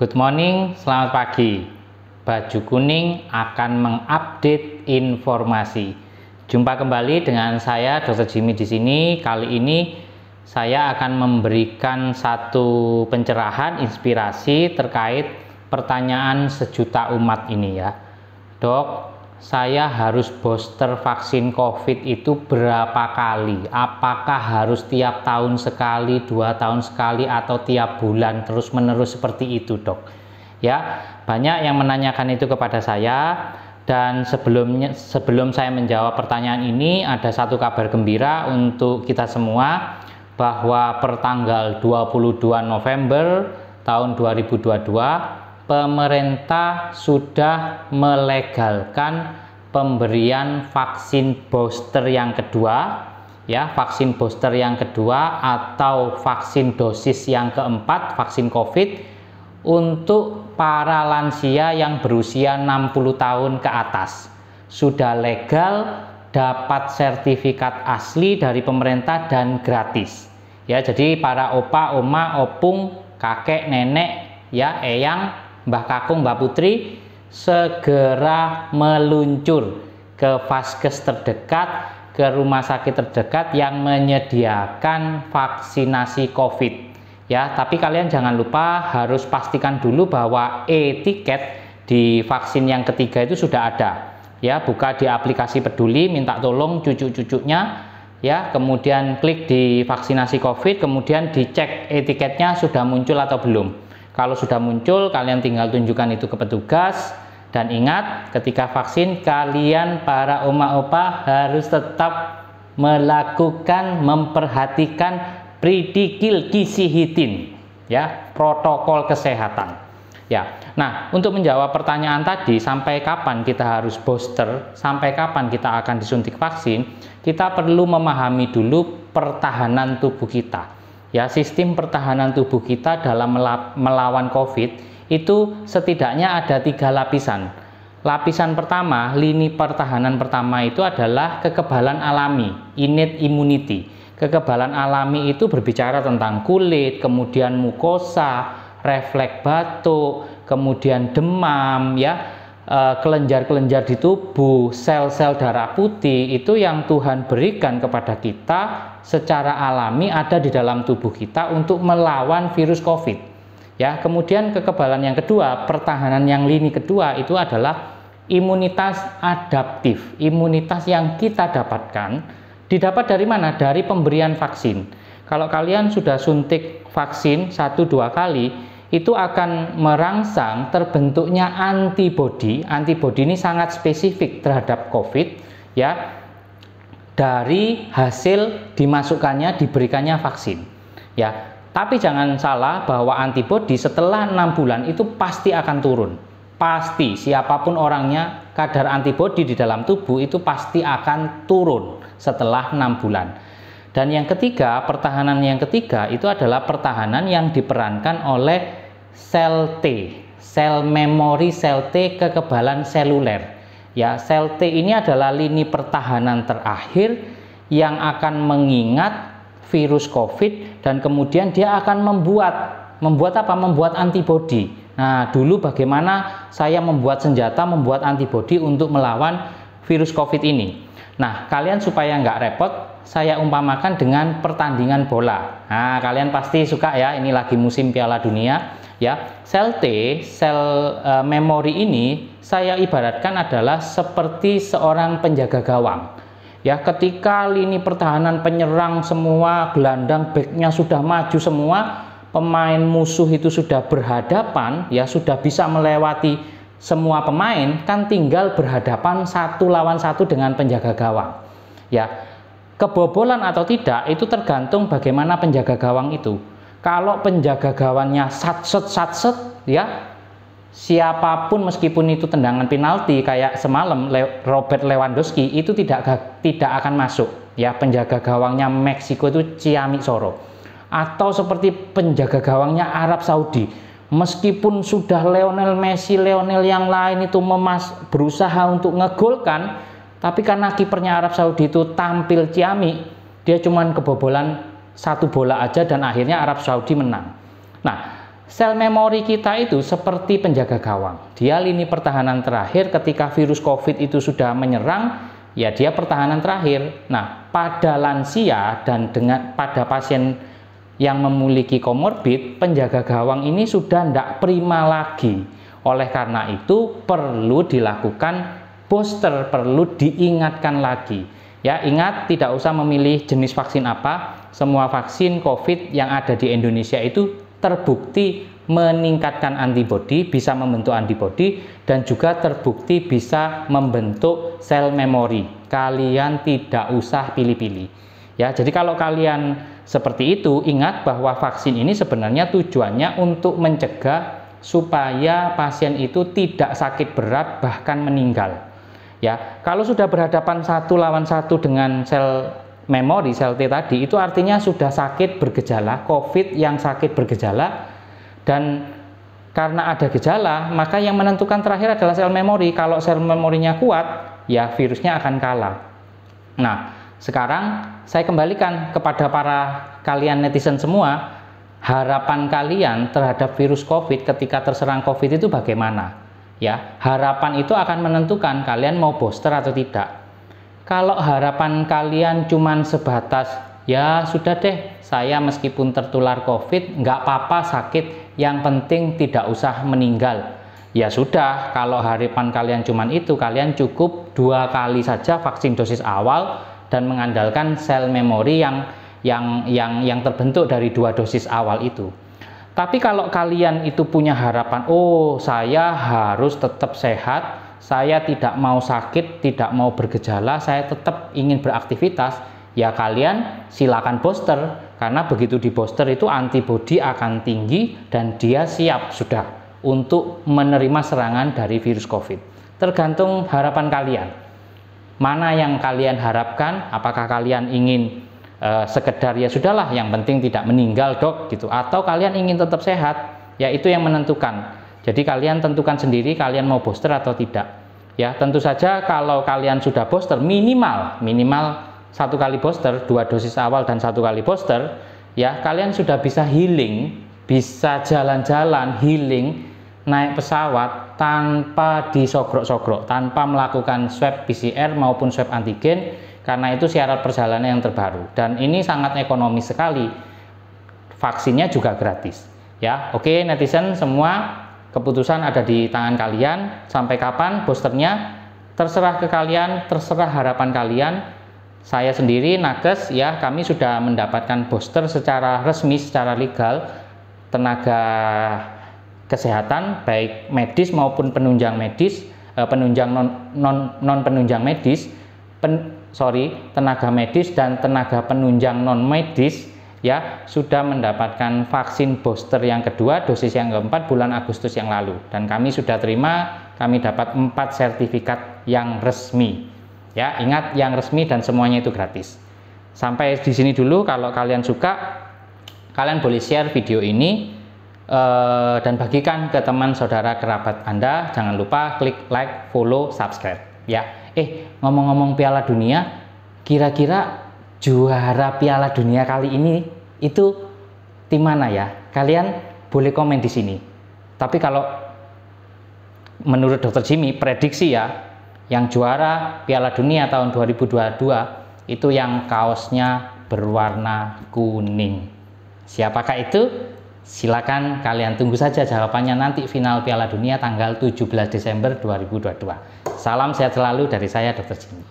Good morning, selamat pagi. Baju kuning akan mengupdate informasi. Jumpa kembali dengan saya Dr. Jimmy di sini. Kali ini saya akan memberikan satu pencerahan inspirasi terkait pertanyaan sejuta umat ini ya. Dok, saya harus booster vaksin COVID itu berapa kali? Apakah harus tiap tahun sekali, 2 tahun sekali, atau tiap bulan terus-menerus seperti itu, dok? Ya, banyak yang menanyakan itu kepada saya. Dan sebelum saya menjawab pertanyaan ini, ada satu kabar gembira untuk kita semua, bahwa pertanggal 22 November tahun 2022, pemerintah sudah melegalkan pemberian vaksin booster yang kedua, ya, vaksin booster yang kedua atau vaksin dosis yang keempat, vaksin COVID untuk para lansia yang berusia 60 tahun ke atas. Sudah legal, dapat sertifikat asli dari pemerintah dan gratis. Ya, jadi para opa, oma, opung, kakek, nenek, ya, eyang, Mbah Kakung, Mbak Putri, segera meluncur ke vaskes terdekat, ke rumah sakit terdekat yang menyediakan vaksinasi COVID. Ya, tapi kalian jangan lupa harus pastikan dulu bahwa e-tiket di vaksin yang ketiga itu sudah ada. Ya, buka di aplikasi Peduli, minta tolong cucu-cucunya, ya, kemudian klik di vaksinasi COVID, kemudian dicek e-tiketnya sudah muncul atau belum. Kalau sudah muncul, kalian tinggal tunjukkan itu ke petugas. Dan ingat, ketika vaksin, kalian para oma-opa harus tetap memperhatikan predikil kisihitin, ya, protokol kesehatan. Ya. Nah, untuk menjawab pertanyaan tadi, sampai kapan kita harus booster, sampai kapan kita akan disuntik vaksin, kita perlu memahami dulu pertahanan tubuh kita. Ya, sistem pertahanan tubuh kita dalam melawan COVID itu setidaknya ada 3 lapisan. Lapisan pertama, lini pertahanan pertama itu adalah kekebalan alami, innate immunity. Kekebalan alami itu berbicara tentang kulit, kemudian mukosa, refleks batuk, kemudian demam, ya, kelenjar-kelenjar di tubuh, sel-sel darah putih, itu yang Tuhan berikan kepada kita secara alami ada di dalam tubuh kita untuk melawan virus COVID. Ya, kemudian kekebalan yang kedua, pertahanan yang lini kedua itu adalah imunitas adaptif. Imunitas yang kita dapatkan didapat dari mana? Dari pemberian vaksin. Kalau kalian sudah suntik vaksin 1-2 kali, itu akan merangsang terbentuknya antibodi. Antibodi ini sangat spesifik terhadap COVID, ya, dari hasil diberikannya vaksin. Ya, tapi jangan salah bahwa antibodi setelah 6 bulan itu pasti akan turun. Pasti, siapapun orangnya, kadar antibodi di dalam tubuh itu pasti akan turun setelah 6 bulan. Dan yang ketiga, pertahanan yang ketiga itu adalah pertahanan yang diperankan oleh sel T, sel memori sel T, kekebalan seluler. Ya, sel T ini adalah lini pertahanan terakhir yang akan mengingat virus COVID dan kemudian dia akan membuat apa? Membuat antibodi. Nah, dulu bagaimana saya membuat senjata, membuat antibodi untuk melawan virus COVID ini. Nah, kalian supaya nggak repot, saya umpamakan dengan pertandingan bola. Nah, kalian pasti suka ya, ini lagi musim Piala Dunia. Ya, sel T, sel memori ini saya ibaratkan adalah seperti seorang penjaga gawang. Ya, ketika lini pertahanan penyerang semua, gelandang backnya sudah maju semua, pemain musuh itu sudah berhadapan, ya, sudah bisa melewati semua pemain, kan tinggal berhadapan 1 lawan 1 dengan penjaga gawang. Ya, kebobolan atau tidak itu tergantung bagaimana penjaga gawang itu. Kalau penjaga gawangnya satset, ya, siapapun meskipun itu tendangan penalti kayak semalam Robert Lewandowski itu tidak akan masuk. Ya, penjaga gawangnya Meksiko itu Ciamik Soro. Atau seperti penjaga gawangnya Arab Saudi. Meskipun sudah Lionel Messi, Lionel yang lain itu berusaha untuk ngegolkan, tapi karena kipernya Arab Saudi itu tampil ciamik, dia cuman kebobolan 1 bola aja dan akhirnya Arab Saudi menang. Nah, Sel memori kita itu seperti penjaga gawang. Dia lini pertahanan terakhir ketika virus COVID itu sudah menyerang, ya dia pertahanan terakhir. Nah, pada lansia dan pada pasien yang memiliki komorbid, penjaga gawang ini sudah tidak prima lagi. Oleh karena itu perlu dilakukan booster, perlu diingatkan lagi. Ya, ingat tidak usah memilih jenis vaksin apa. Semua vaksin COVID yang ada di Indonesia itu terbukti meningkatkan antibodi, bisa membentuk antibodi, dan juga terbukti bisa membentuk sel memori. Kalian tidak usah pilih-pilih. Ya, jadi kalau kalian seperti itu, ingat bahwa vaksin ini sebenarnya tujuannya untuk mencegah supaya pasien itu tidak sakit berat bahkan meninggal. Ya, kalau sudah berhadapan 1 lawan 1 dengan sel memori, sel T tadi, itu artinya sudah sakit bergejala, COVID yang sakit bergejala, dan karena ada gejala, maka yang menentukan terakhir adalah sel memori. Kalau sel memorinya kuat, ya virusnya akan kalah. Nah, sekarang saya kembalikan kepada para kalian netizen semua, harapan kalian terhadap virus COVID ketika terserang COVID itu bagaimana? Ya, harapan itu akan menentukan kalian mau booster atau tidak. Kalau harapan kalian cuman sebatas, ya sudah deh, saya meskipun tertular COVID, nggak apa-apa sakit, yang penting tidak usah meninggal. Ya sudah, kalau harapan kalian cuman itu, kalian cukup 2 kali saja vaksin dosis awal dan mengandalkan sel memori yang terbentuk dari 2 dosis awal itu. Tapi kalau kalian itu punya harapan, oh saya harus tetap sehat, saya tidak mau sakit, tidak mau bergejala, saya tetap ingin beraktivitas, ya kalian silakan booster, karena begitu di booster itu antibodi akan tinggi dan dia siap sudah untuk menerima serangan dari virus COVID. Tergantung harapan kalian. Mana yang kalian harapkan? Apakah kalian ingin sekedar ya sudahlah, yang penting tidak meninggal dok gitu, atau kalian ingin tetap sehat? Ya itu yang menentukan. Jadi kalian tentukan sendiri kalian mau booster atau tidak. Ya tentu saja kalau kalian sudah booster minimal 1 kali booster, 2 dosis awal dan 1 kali booster, ya kalian sudah bisa healing, bisa jalan-jalan healing, naik pesawat tanpa disogrok-sogrok, tanpa melakukan swab PCR maupun swab antigen, karena itu syarat perjalanan yang terbaru. Dan ini sangat ekonomis sekali. Vaksinnya juga gratis. Ya, oke netizen semua, keputusan ada di tangan kalian. Sampai kapan boosternya? Terserah ke kalian, terserah harapan kalian. Saya sendiri, nakes, ya kami sudah mendapatkan booster secara resmi, secara legal, tenaga kesehatan, baik medis maupun penunjang medis, penunjang non penunjang medis, tenaga medis dan tenaga penunjang non medis, ya sudah mendapatkan vaksin booster yang kedua, dosis yang keempat bulan Agustus yang lalu, dan kami sudah terima, kami dapat 4 sertifikat yang resmi. Ya, ingat yang resmi dan semuanya itu gratis. Sampai di sini dulu. Kalau kalian suka, kalian boleh share video ini dan bagikan ke teman, saudara, kerabat Anda. Jangan lupa klik like, follow, subscribe. Ya, ngomong-ngomong Piala Dunia, kira-kira juara Piala Dunia kali ini itu tim mana ya? Kalian boleh komen di sini. Tapi kalau menurut Dr. Jimmy, prediksi ya, yang juara Piala Dunia tahun 2022 itu yang kaosnya berwarna kuning. Siapakah itu? Silakan kalian tunggu saja jawabannya nanti final Piala Dunia tanggal 17 Desember 2022. Salam sehat selalu dari saya Dr. Jimmy.